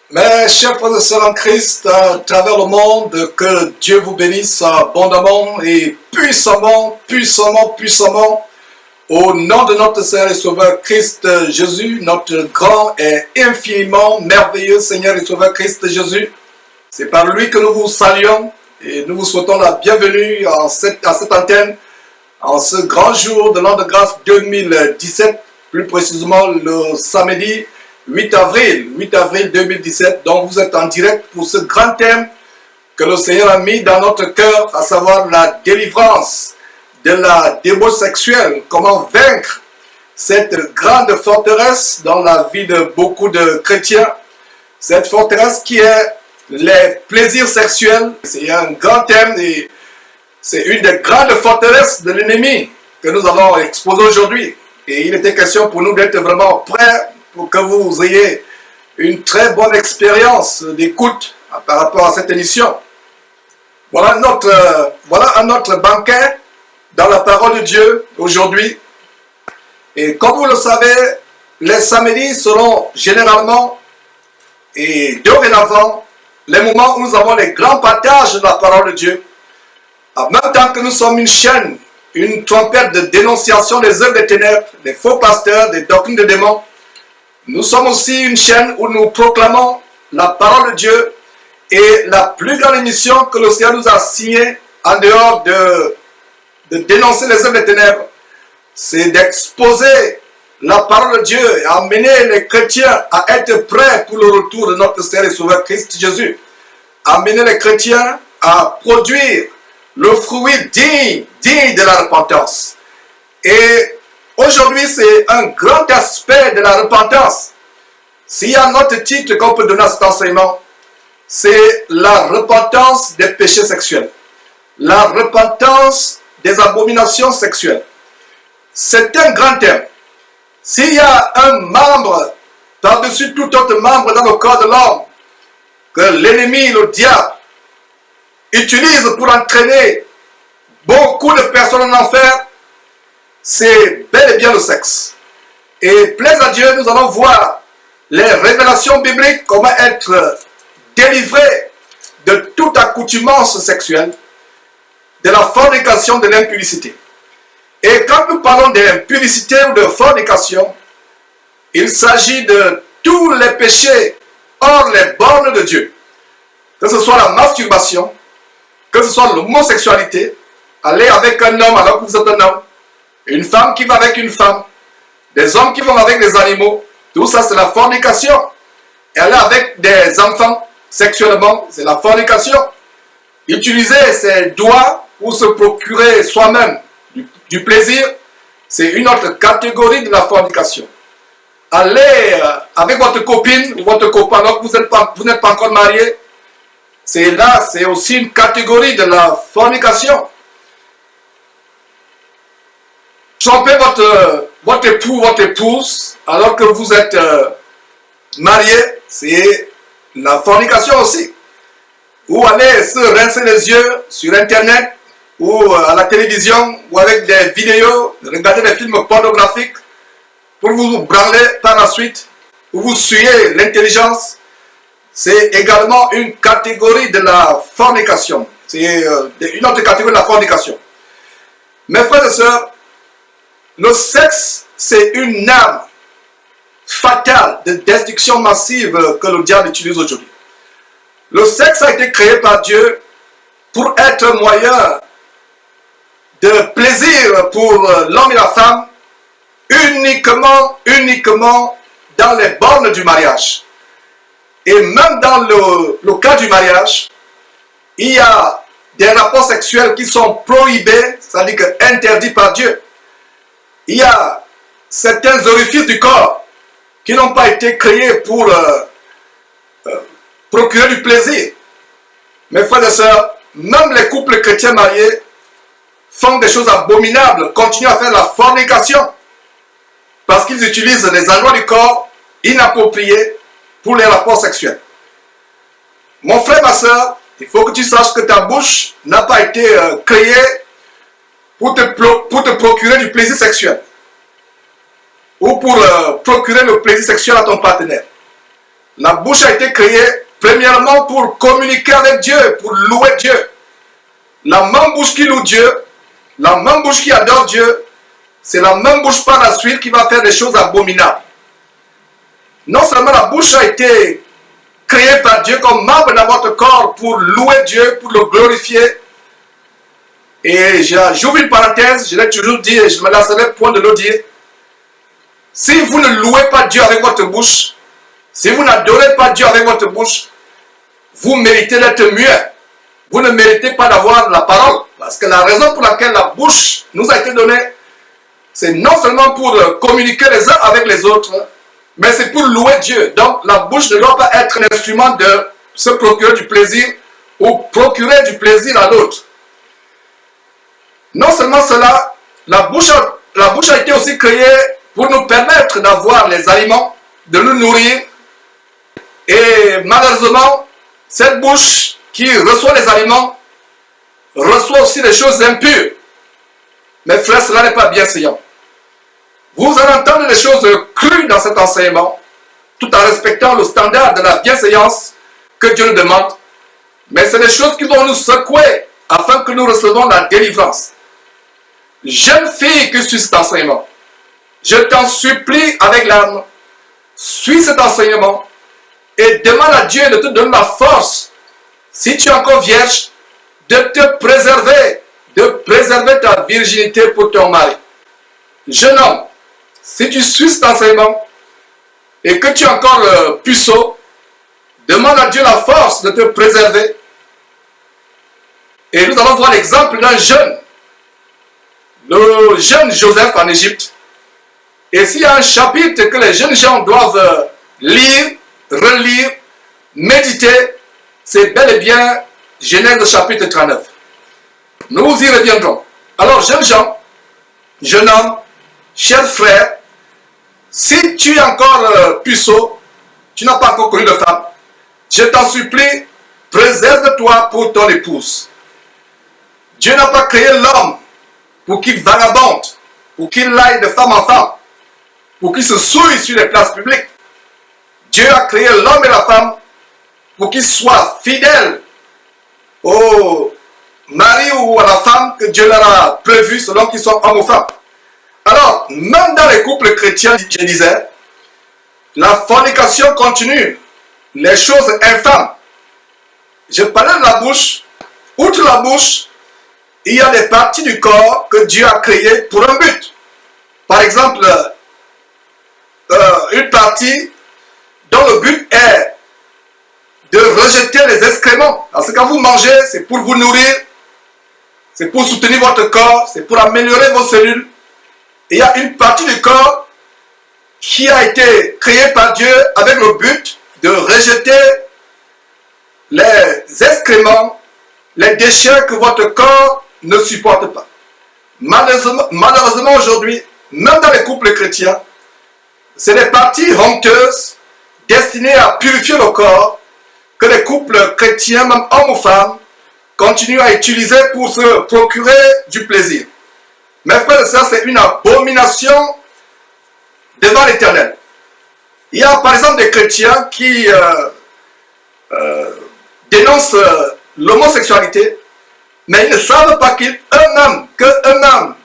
Mes chers frères et sœurs en Christ, à travers le monde, que Dieu vous bénisse abondamment et puissamment, puissamment, puissamment, au nom de notre Seigneur et Sauveur Christ Jésus, notre grand et infiniment merveilleux Seigneur et Sauveur Christ Jésus. C'est par lui que nous vous saluons et nous vous souhaitons la bienvenue à cette antenne, en ce grand jour de l'an de grâce 2017, plus précisément le samedi 8 avril 2017, donc vous êtes en direct pour ce grand thème que le Seigneur a mis dans notre cœur, à savoir la délivrance de la débauche sexuelle, comment vaincre cette grande forteresse dans la vie de beaucoup de chrétiens, cette forteresse qui est les plaisirs sexuels. C'est un grand thème et c'est une des grandes forteresses de l'ennemi que nous allons exposer aujourd'hui. Et il était question pour nous d'être vraiment prêts pour que vous ayez une très bonne expérience d'écoute par rapport à cette émission. Voilà un autre banquet dans la parole de Dieu aujourd'hui. Et comme vous le savez, les samedis seront généralement et dorénavant les moments où nous avons les grands partages de la parole de Dieu. En même temps que nous sommes une chaîne, une trompette de dénonciation des œuvres des ténèbres, des faux pasteurs, des doctrines de démons, nous sommes aussi une chaîne où nous proclamons la parole de Dieu et la plus grande émission que le Seigneur nous a signée en dehors de dénoncer les œuvres des ténèbres, c'est d'exposer la parole de Dieu et amener les chrétiens à être prêts pour le retour de notre Seigneur et Sauveur Christ Jésus. Amener les chrétiens à produire le fruit digne de la repentance. Et aujourd'hui, c'est un grand aspect de la repentance. S'il y a un autre titre qu'on peut donner à cet enseignement, c'est la repentance des péchés sexuels. La repentance des abominations sexuelles. C'est un grand thème. S'il y a un membre par-dessus tout autre membre dans le corps de l'homme que l'ennemi, le diable, utilise pour entraîner beaucoup de personnes en enfer, c'est bel et bien le sexe. Et plaise à Dieu, nous allons voir les révélations bibliques, comment être délivré de toute accoutumance sexuelle, de la fornication, de l'impudicité. Et quand nous parlons d'impudicité ou de fornication, il s'agit de tous les péchés hors les bornes de Dieu. Que ce soit la masturbation, que ce soit l'homosexualité, aller avec un homme alors que vous êtes un homme, une femme qui va avec une femme, des hommes qui vont avec des animaux, tout ça c'est la fornication. Et aller avec des enfants sexuellement, c'est la fornication. Utiliser ses doigts pour se procurer soi-même du plaisir, c'est une autre catégorie de la fornication. Aller avec votre copine ou votre copain alors que vous n'êtes pas encore marié, c'est aussi une catégorie de la fornication. Tromper votre époux, votre épouse, alors que vous êtes marié, c'est la fornication aussi. Ou aller se rincer les yeux sur Internet, ou à la télévision, ou avec des vidéos, regarder des films pornographiques, pour vous branler par la suite, ou vous suyer l'intelligence, c'est également une catégorie de la fornication. C'est une autre catégorie de la fornication. Mes frères et sœurs, le sexe, c'est une arme fatale de destruction massive que le diable utilise aujourd'hui. Le sexe a été créé par Dieu pour être moyen de plaisir pour l'homme et la femme uniquement dans les bornes du mariage. Et même dans le cas du mariage, il y a des rapports sexuels qui sont prohibés, c'est-à-dire interdits par Dieu. Il y a certains orifices du corps qui n'ont pas été créés pour procurer du plaisir. Mes frères et sœurs, même les couples chrétiens mariés font des choses abominables, continuent à faire la fornication parce qu'ils utilisent les endroits du corps inappropriés pour les rapports sexuels. Mon frère, ma soeur, il faut que tu saches que ta bouche n'a pas été créée pour te procurer du plaisir sexuel ou pour procurer le plaisir sexuel à ton partenaire. La bouche a été créée premièrement pour communiquer avec Dieu, pour louer Dieu. La même bouche qui loue Dieu, la même bouche qui adore Dieu, c'est la même bouche par la suite qui va faire des choses abominables. Non seulement la bouche a été créée par Dieu comme membre dans votre corps pour louer Dieu, pour le glorifier. Et j'ouvre une parenthèse, je l'ai toujours dit et je me lasserai point de le dire. Si vous ne louez pas Dieu avec votre bouche, si vous n'adorez pas Dieu avec votre bouche, vous méritez d'être muet. Vous ne méritez pas d'avoir la parole. Parce que la raison pour laquelle la bouche nous a été donnée, c'est non seulement pour communiquer les uns avec les autres, mais c'est pour louer Dieu. Donc la bouche ne doit pas être un instrument de se procurer du plaisir ou procurer du plaisir à l'autre. Non seulement cela, la bouche a été aussi créée pour nous permettre d'avoir les aliments, de nous nourrir. Et malheureusement, cette bouche qui reçoit les aliments reçoit aussi des choses impures. Mes frères, cela n'est pas bienséant. Vous allez entendre des choses crues dans cet enseignement, tout en respectant le standard de la bienséance que Dieu nous demande. Mais c'est des choses qui vont nous secouer afin que nous recevons la délivrance. Jeune fille qui suit cet enseignement, je t'en supplie avec l'âme, suis cet enseignement et demande à Dieu de te donner la force, si tu es encore vierge, de te préserver, de préserver ta virginité pour ton mari. Jeune homme, si tu suis cet enseignement et que tu es encore puceau, demande à Dieu la force de te préserver. Et nous allons voir l'exemple d'un jeune, le jeune Joseph en Égypte. Et s'il y a un chapitre que les jeunes gens doivent lire, relire, méditer, c'est bel et bien Genèse chapitre 39. Nous y reviendrons. Alors, jeunes gens, jeune homme, chers frères, si tu es encore puceau, tu n'as pas encore connu de femme, je t'en supplie, préserve-toi pour ton épouse. Dieu n'a pas créé l'homme pour qu'il vagabonde, pour qu'il aille de femme en femme, pour qu'il se souille sur les places publiques. Dieu a créé l'homme et la femme pour qu'ils soient fidèles au mari ou à la femme que Dieu leur a prévu selon qu'ils sont hommes ou femmes. Alors, même dans les couples chrétiens, je disais, la fornication continue, les choses infâmes. Je parlais de la bouche. Outre la bouche, il y a des parties du corps que Dieu a créées pour un but. Par exemple, une partie dont le but est de rejeter les excréments. Parce que quand vous mangez, c'est pour vous nourrir, c'est pour soutenir votre corps, c'est pour améliorer vos cellules. Et il y a une partie du corps qui a été créée par Dieu avec le but de rejeter les excréments, les déchets que votre corps ne supporte pas. Malheureusement aujourd'hui, même dans les couples chrétiens, c'est des parties honteuses destinées à purifier le corps que les couples chrétiens, même hommes ou femmes, continuent à utiliser pour se procurer du plaisir. Mes frères et sœurs, c'est une abomination devant l'Éternel. Il y a par exemple des chrétiens qui dénoncent l'homosexualité, mais ils ne savent pas qu'eux-mêmes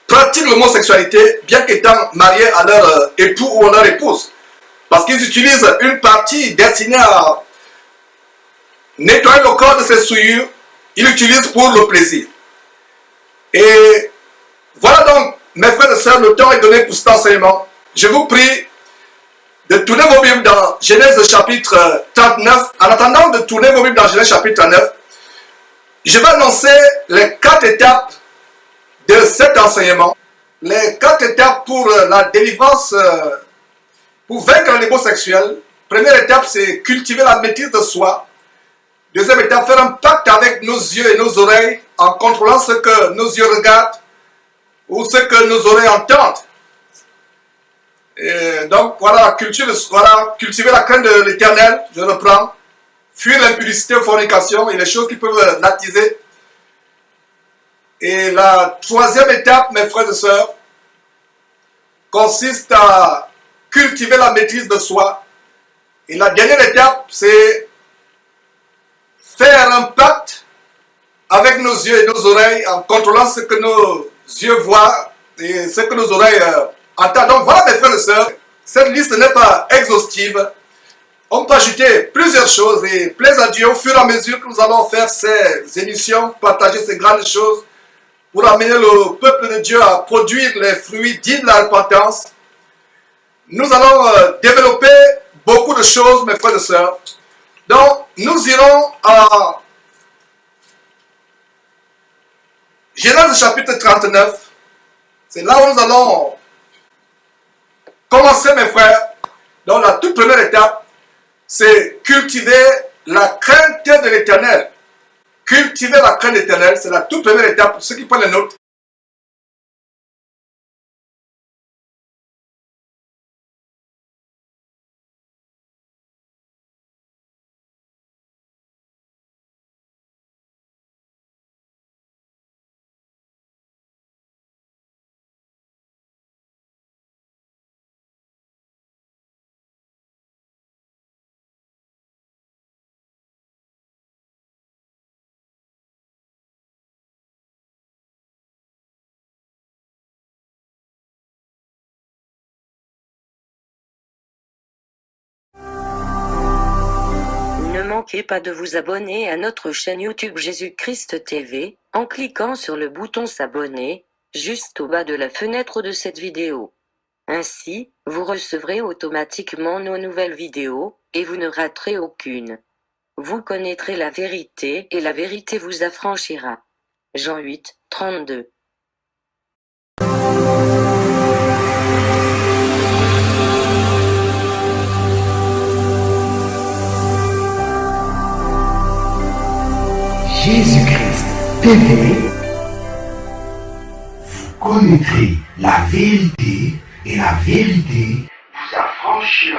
pratiquent l'homosexualité, bien qu'étant mariés à leur époux ou à leur épouse. Parce qu'ils utilisent une partie destinée à nettoyer le corps de ses souillures, ils l'utilisent pour le plaisir. Et voilà donc, mes frères et sœurs, le temps est donné pour cet enseignement. Je vous prie de tourner vos Bibles dans Genèse chapitre 39. En attendant de tourner vos Bibles dans Genèse chapitre 39, je vais annoncer les 4 étapes de cet enseignement. Les 4 étapes pour la délivrance, pour vaincre les démons sexuels. Première étape, c'est cultiver la maîtrise de soi. Deuxième étape, faire un pacte avec nos yeux et nos oreilles en contrôlant ce que nos yeux regardent ou ce que nos oreilles entendent. Et donc, voilà, cultiver la crainte de l'Éternel, je reprends. Fuir l'impudicité, fornication et les choses qui peuvent l'attiser. Et la troisième étape, mes frères et sœurs, consiste à cultiver la maîtrise de soi Et la dernière étape, c'est faire un pacte avec nos yeux et nos oreilles en contrôlant ce que nos yeux voient et ce que nos oreilles entendent. Donc voilà mes frères et sœurs, cette liste n'est pas exhaustive. On peut ajouter plusieurs choses et plaise à Dieu au fur et à mesure que nous allons faire ces émissions, partager ces grandes choses pour amener le peuple de Dieu à produire les fruits dits de la repentance. Nous allons développer beaucoup de choses, mes frères et sœurs. Donc, nous irons à Genèse chapitre 39. C'est là où nous allons commencer, mes frères. Donc, la toute première étape, c'est cultiver la crainte de l'Éternel. Cultiver la crainte de l'Éternel, c'est la toute première étape pour ceux qui prennent les notes. Ne manquez pas de vous abonner à notre chaîne YouTube Jésus-Christ TV, en cliquant sur le bouton s'abonner, juste au bas de la fenêtre de cette vidéo. Ainsi, vous recevrez automatiquement nos nouvelles vidéos, et vous ne raterez aucune. Vous connaîtrez la vérité et la vérité vous affranchira. Jean 8, 32. Jésus-Christ TV, vous connaîtrez la vérité et la vérité